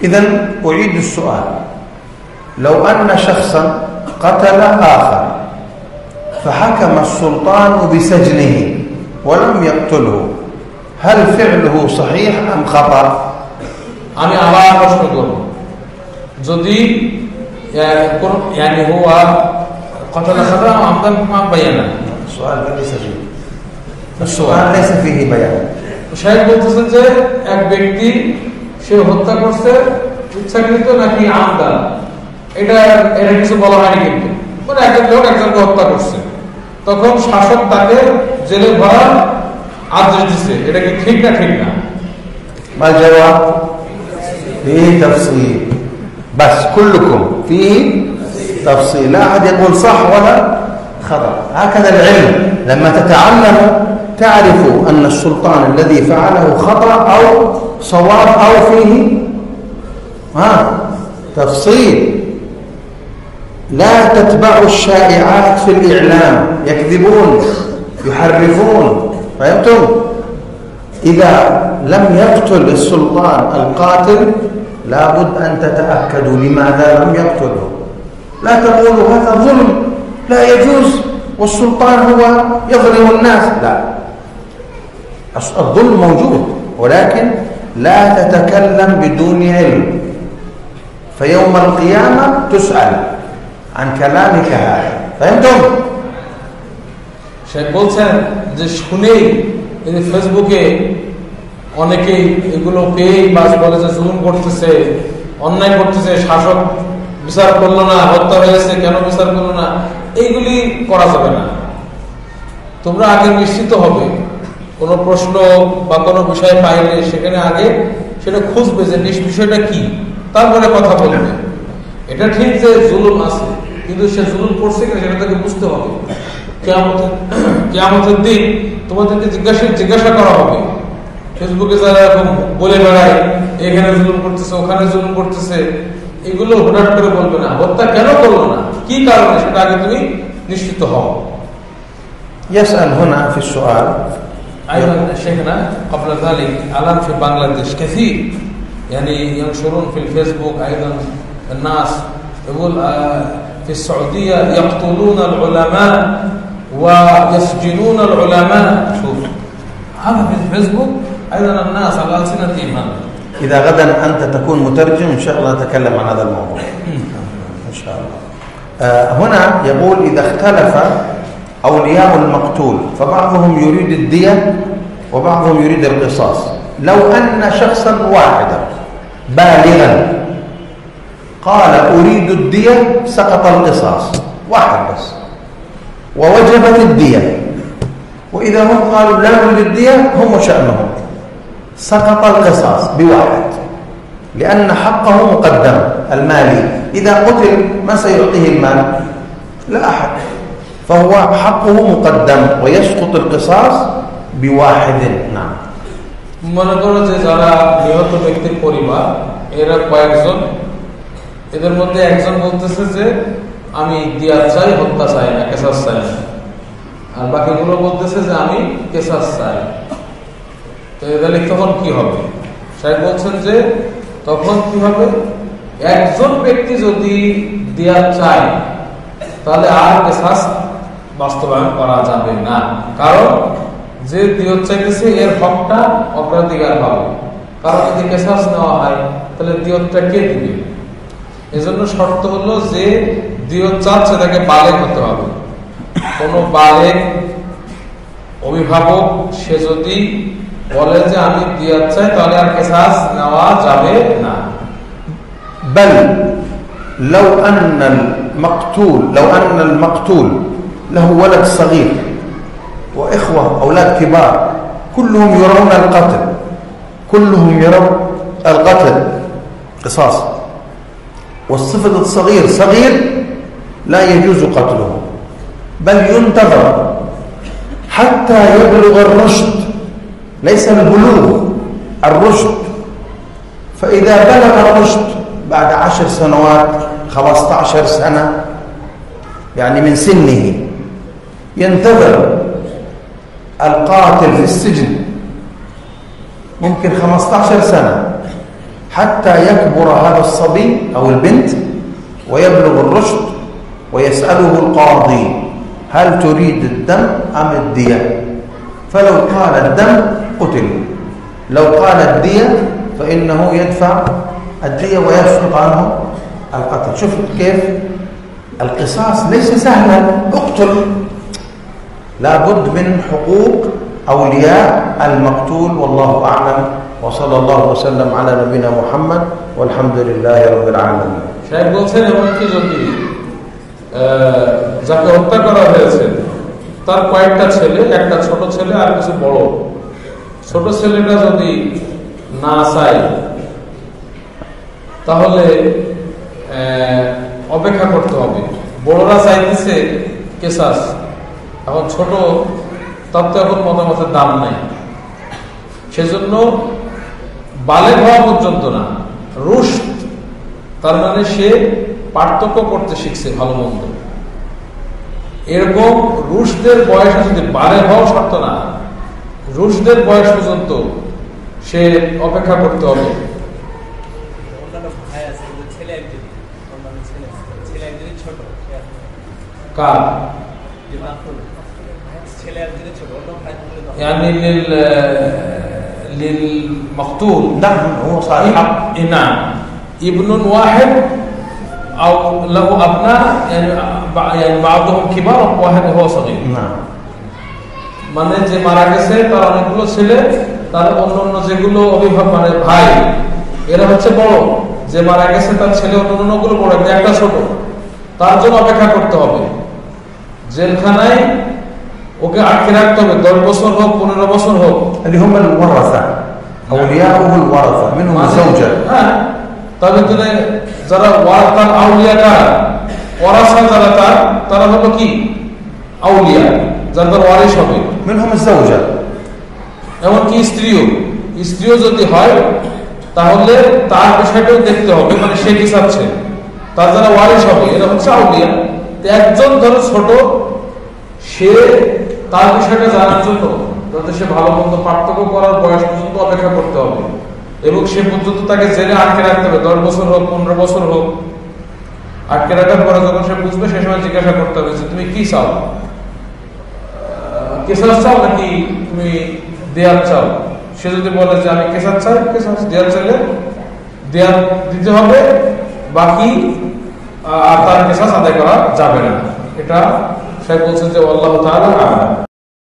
إذن أعيد السؤال: لو أن شخصا قتل آخر فحكم السلطان بسجنه ولم يقتله، هل فعله صحيح أم خطأ؟ আমি আবার প্রশ্ন করব, যদি يعني هو قتل خطأ عمدا ما بينا. السؤال ليس فيه السؤال ليس فيه بيان. শাইখ বলতেছেন যে এক ব্যক্তি সে হত্যা করছে ইচ্ছাকৃত নাকি আমদা, এটা কিছু বলা হয়নি, কিন্তু মানে একজন লোক একজনকে হত্যা করছে, তখন শাসক তাকে জেলে ভরার আদেশ দিচ্ছে, এটা কি ঠিক না ঠিক না? ما الجواب؟ فيه تفصيل، بس كلكم فيه تفصيل، لا أحد يقول صح ولا خطأ. هكذا العلم، لما تتعلموا تعرفوا أن السلطان الذي فعله خطأ أو صواب أو فيه تفصيل. لا تتبعوا الشائعات في الإعلام، يكذبون يحرفون، فهمتم؟ إذا لم يقتل السلطان القاتل لابد أن تتأكدوا لماذا لم يقتله. لا تقولوا هذا ظلم لا يجوز والسلطان هو يظلم الناس، لا، الظلم موجود، ولكن لا تتكلم بدون علم، فيوم القيامة تسأل عن كلامك هذا. فهمتم؟ শেখ বলছেন যে শুনেই এই ফেসবুকে অনেকেই এগুলো পেয়ে বাস বলে যে জুলুম করতেছে, অন্যায় করতেছে, শাসক বিচার করলো না, হত্যা হয়েছে কেন বিচার করলো না, এইগুলি করা যাবে না। তোমরা আগে নিশ্চিত হবে কোনো প্রশ্ন বা কোনো বিষয় পাইলে সেখানে আগে সেটা খুঁজবে যে বিষয়টা কি, তারপরে কথা বলবে। এটা ঠিক যে জুলুম আছে, কিন্তু সে জুলুম করছে কিনা সেটা তাকে বুঝতে হবে। কিয়ামতের দিন তোমাদেরকে জিজ্ঞাসা করা হবে। ফেসবুকে যারা এরকম বলে বেড়ায় এখানে জুলুম করতেছে ওখানে জুলুম করতেছে, এগুলো হঠাৎ করে বলবে না, হত্যা কেন করলো না, কি কারণে, সেটা আগে তুমি নিশ্চিত হও। يسأل هنا في السؤال أيضا شيخنا قبل ذلك الآن في بنغلاديش كثير يعني ينشرون في الفيسبوك أيضا الناس يقول في السعودية يقتلون العلماء ويسجنون العلماء. شوف هذا في الفيسبوك أيضا الناس على ألسنتهم. إذا غدا أنت تكون مترجم إن شاء الله نتكلم عن هذا الموضوع إن شاء الله. هنا يقول إذا اختلف أولياء المقتول فبعضهم يريد الدية وبعضهم يريد القصاص، لو أن شخصا واحدا بالغا قال أريد الدية سقط القصاص، واحد بس، ووجبت الدية. وإذا هم قالوا لا نريد الدية هم شأنهم، سقط القصاص بواحد، لأن حقه مقدم المالي، إذا قتل ما سيعطيه المال؟ لا أحد، فهو حقه مقدم ويسقط القصاص بواحد. نعم. মনে করো যে যারা নিহত ব্যক্তির পরিবার এরা কয়েকজন, এদের মধ্যে একজন বলতেছে যে আমি দিয়া চাই, হত্যা চাই না, কেসাস চাই না, আর বাকিগুলো বলতেছে যে আমি কেসাস চাই। তো এদের তখন কি হবে? সাহেব বলছেন যে তখন কি হবে, একজন ব্যক্তি যদি দিয়া চায় তাহলে আর কেসাস বাস্তবায়ন করা যাবে না, কারণ যে দিয়ত চাইতেছে এর হকটা অগ্রাধিকার পাবে, কারণ যদি কেসাস নেওয়া হয় তাহলে দিয়তটা কে দিবে? এজন্য শর্ত হলো যে দিয়ত চাচ্ছে তাকে বালেগ হতে হবে। কোন বালেগ অভিভাবক সে যদি বলে যে আমি দিয়ত চাই তাহলে আর কেসাস নেওয়া যাবে না। بل لو أن المقتول له ولد صغير وإخوة أولاد كبار كلهم يرون القتل، كلهم يرون القتل قصاص، والصفة الصغير صغير لا يجوز قتله، بل ينتظر حتى يبلغ الرشد، ليس البلوغ، الرشد. فإذا بلغ الرشد بعد 10 سنوات 15 سنة يعني من سنه ينتظر القاتل في السجن ممكن 15 سنة، حتى يكبر هذا الصبي أو البنت ويبلغ الرشد ويسأله القاضي هل تريد الدم أم الدية؟ فلو قال الدم قتل، لو قال الدية فإنه يدفع الدية ويسقط عنه القتل. شفت كيف؟ القصاص ليس سهلا، اقتل، لابد من حقوق أولياء المقتول. والله أعلم، وصلى الله وسلم على نبينا محمد والحمد لله رب العالمين. শাইখ বলছেন এমনকি যদি যাকে হত্যা করা হয়েছে তার কয়েকটা ছেলে, একটা ছোট ছেলে আর কিছু বড়, ছোট ছেলেটা যদি না চায় তাহলে অপেক্ষা করতে হবে। বড়রা চাইতেছে কেসাস, এখন ছোট তার তো এখন মতামতের দাম নাই, সেজন্য বালেগ হওয়া পর্যন্ত না, রুশদ তার মানে সে পার্থক্য করতে শিখছে ভালো মন্দ, এরকম রুশদের বয়সে যদি বালেগ হওয়া শর্ত না, রুশদের বয়স পর্যন্ত সে অপেক্ষা করতে হবে। কার يعني للمقتول نعم هو صحيح نعم ابن واحد أو له أبناء يعني بعضهم كبار وواحد هو صغير نعم মানে যে মারা গেছে তার অনেকগুলো ছেলে, তার অন্যান্য যেগুলো অভিভাবক মানে ভাই এরা হচ্ছে বড়, যে মারা গেছে তার ছেলে অন্যান্যগুলো বড়, একটা ছোট, তার জন্য অপেক্ষা করতে হবে। জেলখানায় ওকে আটকে রাখতে হবে 10 বছর হোক 15 বছর হোক। اللي هم الورثة أولياؤه الورثة منهم الزوجة। হ্যাঁ, তবে যারা ওয়ারাসার আউলিয়া কারা, ওয়ারাসা যারা তারা হলো কি আউলিয়া, যারা তার ওয়ারিশ হবে। منهم الزوجة। এমনকি স্ত্রীও যদি হয় তাহলে তার বিষয়টাও দেখতে হবে, মানে সে কি চাচ্ছে, তার যারা ওয়ারিশ হবে এরা হচ্ছে আউলিয়া। একজন ধরো ছোট, সে তার বিষয়টা জানার জন্য যাতে সে ভালো মন্দ পার্থক্য করার বয়স পর্যন্ত অপেক্ষা করতে হবে, এবং সে পর্যন্ত তাকে জেলে আটকে রাখতে হবে 10 বছর হোক 15 বছর হোক। আটকে রাখার পরে যখন সে বুঝবে সে সময় জিজ্ঞাসা করতে হবে যে তুমি কি চাও, কেসাস চাও নাকি তুমি দেয়াল চাও। সে যদি বলে যে আমি কেসাস চাই, কেসাস, দেয়াল চাইলে দেয়াল দিতে হবে, বাকি আর তার কেসাস আদায় করা যাবে না। এটা শাইখ বলছেন যে আল্লাহ তাআলা